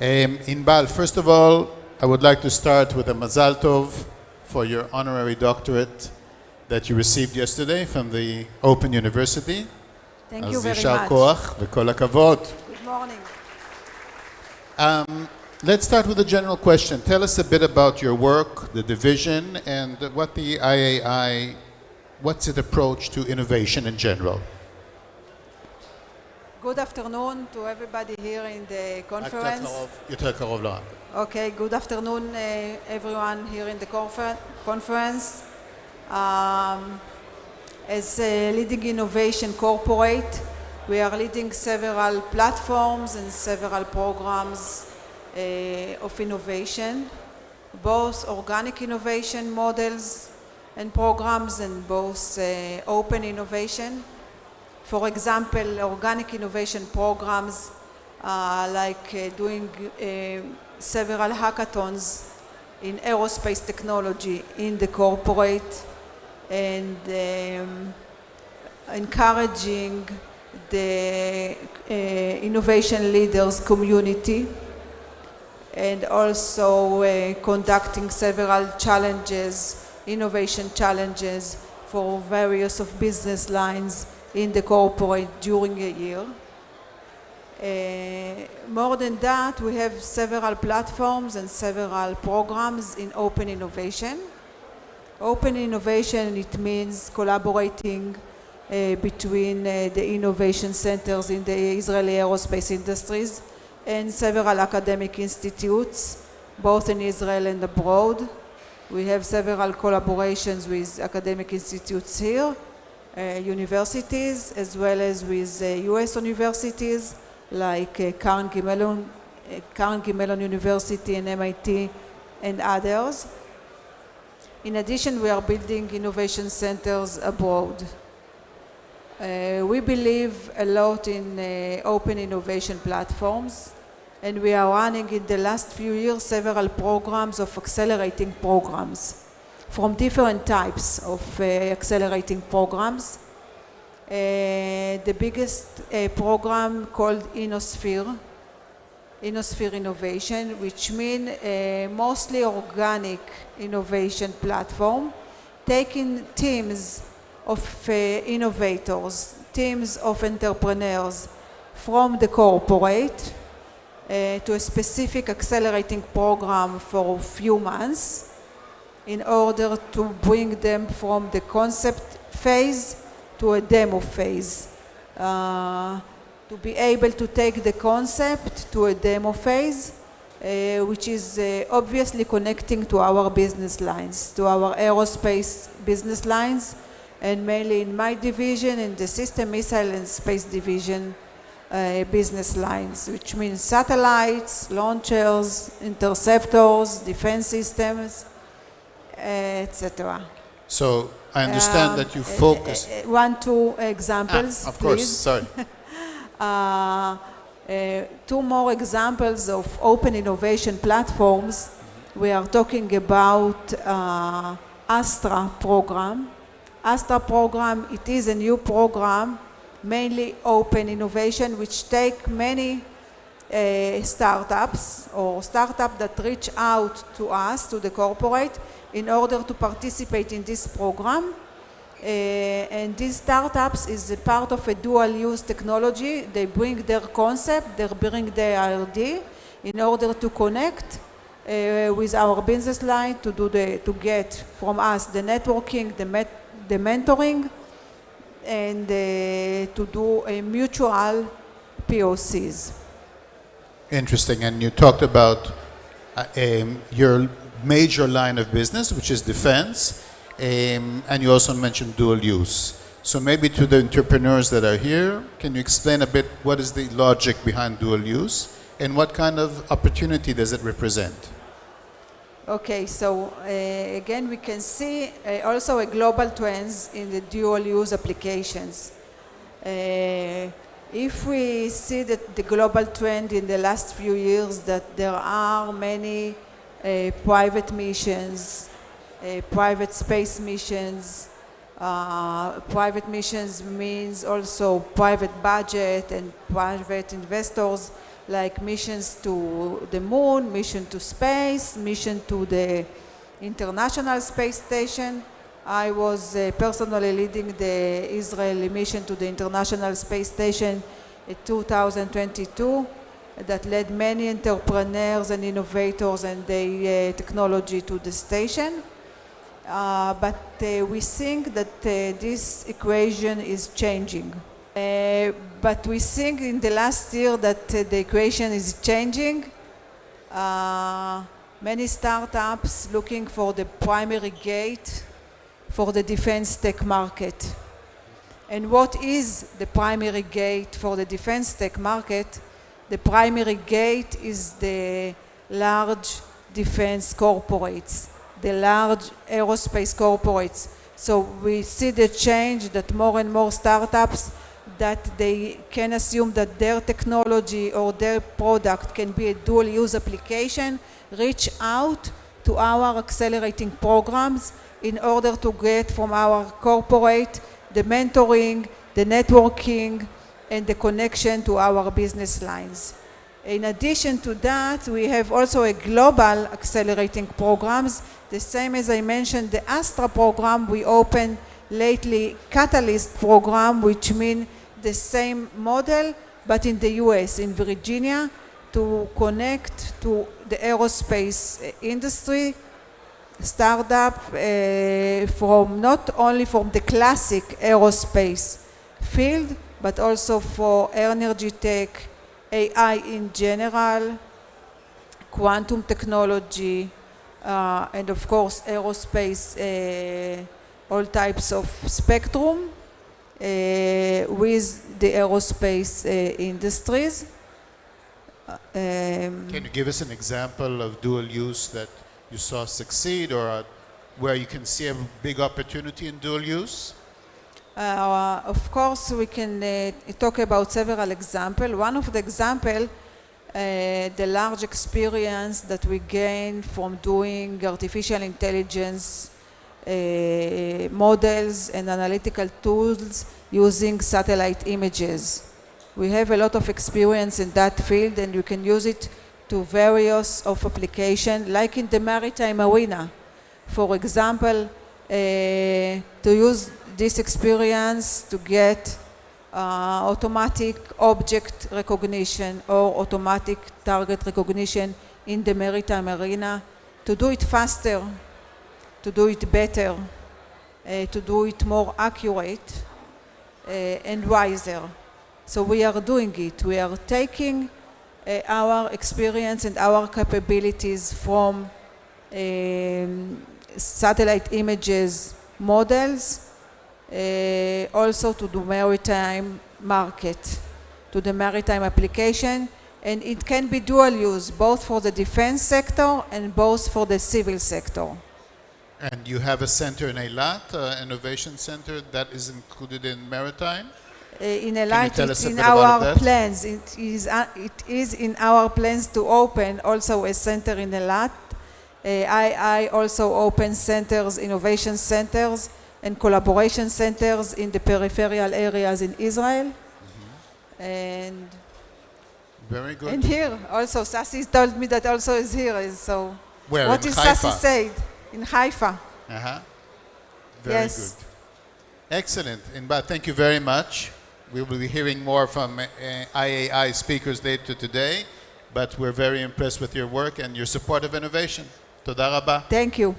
Inbal, first of all, I would like to start with a Mazal Tov for your honorary doctorate that you received yesterday from the Open University. Thank you very יישר much. כוח וכל הכבוד. Good morning. Let's start with a general question. Tell us a bit about your work, the division, and what the IAI, what's its approach to innovation in general. Good afternoon to everybody here in the conference. יותר קרוב לרמקול. Okay, good afternoon everyone here in the conference. As a leading innovation corporate, we are leading several platforms and several programs of innovation, both organic innovation models and programs and both open innovation. For example, organic innovation programs like doing several hackathons in aerospace technology in the corporate and encouraging the innovation leaders community, and also conducting several challenges, innovation challenges for various of business lines in the corporate during a year. More than that, we have several platforms and several programs in open innovation. Open innovation, it means collaborating between the innovation centers in the Israeli aerospace industries and several academic institutes, both in Israel and abroad. We have several collaborations with academic institutes here, universities, as well as with US universities like Carnegie Mellon University and MIT and others. In addition, we are building innovation centers abroad. We believe a lot in open innovation platforms, and we are running in the last few years several programs of accelerating programs from different types of accelerating programs. The biggest program called Innosphere Innovation, which means mostly organic innovation platform, taking teams of innovators, teams of entrepreneurs from the corporate to a specific accelerating program for a few months in order to bring them from the concept phase to a demo phase. To be able to take the concept to a demo phase, which is obviously connecting to our business lines, to our aerospace business lines, and mainly in my division, in the System, Missile and Space Division business lines, which means satellites, launchers, interceptors, defense systems, etc. So I understand that you focus. Two examples, of course, please. sorry. Two more examples of open innovation platforms. We are talking about Astra program. Astra program, it is a new program, mainly open innovation, which take many startups or startups that reach out to us, to the corporate, in order to participate in this program. And these startups is a part of a dual-use technology. They bring their concept, they bring their idea in order to connect with our business line to get from us the networking, the mentoring, and to do a mutual POCs. Interesting. And you talked about your major line of business, which is defense, and you also mentioned dual use. So maybe to the entrepreneurs that are here, can you explain a bit what is the logic behind dual use and what kind of opportunity does it represent? Okay, so again, we can see also a global trends in the dual use applications. If we see that the global trend in the last few years that there are many private missions, private space missions. Private missions means also private budget and private investors like missions to the moon, mission to space, mission to the International Space Station. I was personally leading the Israeli mission to the International Space Station in 2022 that led many entrepreneurs and innovators and the technology to the station. But we think that this equation is changing. But we think in the last year that the equation is changing. Many startups looking for the primary gate for the defense tech market. And what is the primary gate for the defense tech market? The primary gate is the large defense corporates, the large aerospace corporates. So we see the change that more and more startups that they can assume that their technology or their product can be a dual use application, reach out to our accelerating programs in order to get from our corporate the mentoring, the networking, and the connection to our business lines. In addition to that, we have also a global accelerating programs. The same as I mentioned, the Astra program, we opened lately Catalyst program, which means the same model, but in the US, in Virginia, to connect to the aerospace industry, startup from not only from the classic aerospace field, but also for energy tech, AI in general, quantum technology, and of course aerospace, all types of spectrum with the aerospace industries. Can you give us an example of dual use that you saw succeed, or where you can see a big opportunity in dual use? Of course, we can talk about several examples. One of the examples, the large experience that we gained from doing artificial intelligence models and analytical tools using satellite images. We have a lot of experience in that field, and you can use it to various of applications, like in the maritime arena. For example, to use this experience to get automatic object recognition or automatic target recognition in the maritime arena, to do it faster, to do it better, to do it more accurate and wiser. So we are doing it. We are taking our experience and our capabilities from satellite images models also to the maritime market, to the maritime application, and it can be dual use, both for the defense sector and both for the civil sector. And you have a center in Eilat, innovation center that is included in maritime? In Eilat, it's in about our that? plans. It is in our plans to open also a center in Eilat. I also open centers, innovation centers, and collaboration centers in the peripheral areas in Israel. And Very good. and here also, Sassi told me that also is here. So Where? what In is Haifa? Sassi said? In Haifa. Very Yes. good. Excellent. Inbal, thank you very much. We will be hearing more from IAI speakers later today, but we're very impressed with your work and your support of innovation. Toda rabba. Thank you.